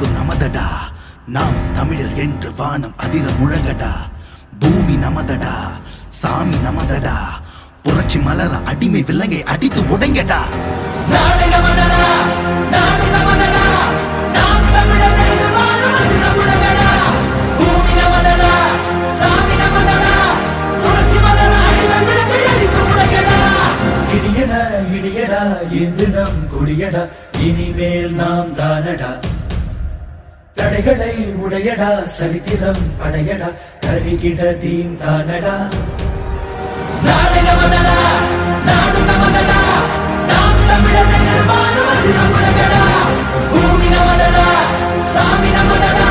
நாடு நமதடா, நாம் தமிழர் என்று வானம் அதிர முழங்கடா. பூமி நமதடா, சாமி நமதடா, புரட்சி மலர அடிமை விலங்கை அடித்து உடைங்கடா. நாடு நமதடா, நாடு நமதடா, நாம் தமிழர் என்று வானம் அதிர முழங்கடா. பூமி நமதடா, சாமி நமதடா, புரட்சி மலர அடிமை விலங்கை அடித்து உடைங்கடா. இடியடா இடியடா என்று நம் கொடியடா, இனிமேல் நாம் தானடா. தடைகளை உடையடா, சரித்திரம் படையடா, கருகிட தீம் தானடா. நாடு நமதடா, நாடு நமதடா, நாம் தமிழர் என்று வானம் அதிர முழங்கடா. பூமி நமதடா, சாமி நமதடா,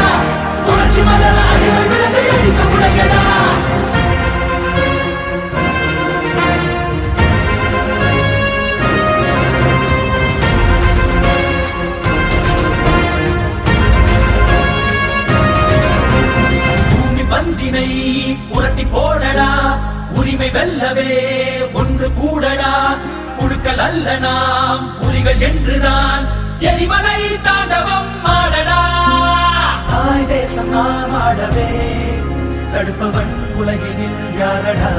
புரட்சி மலர அடிமை விலங்கை அடித்து உடைங்கடா. பந்தினை புரட்டி போடடா, உரிமை வெல்லவே ஒன்று கூடடா. புழுக்கள் அல்ல நாம் புலிகள் என்றுதான் எரிமலை தாண்டவம் ஆடடா. தாய் தேசம் நாம் ஆடவே தடுப்பவன் உலகினில் யாரடா.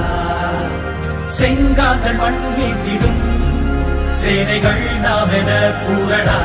செங்காந்தள் மண் மீட்டிடும் சேனைகள் நாம் என கூறடா.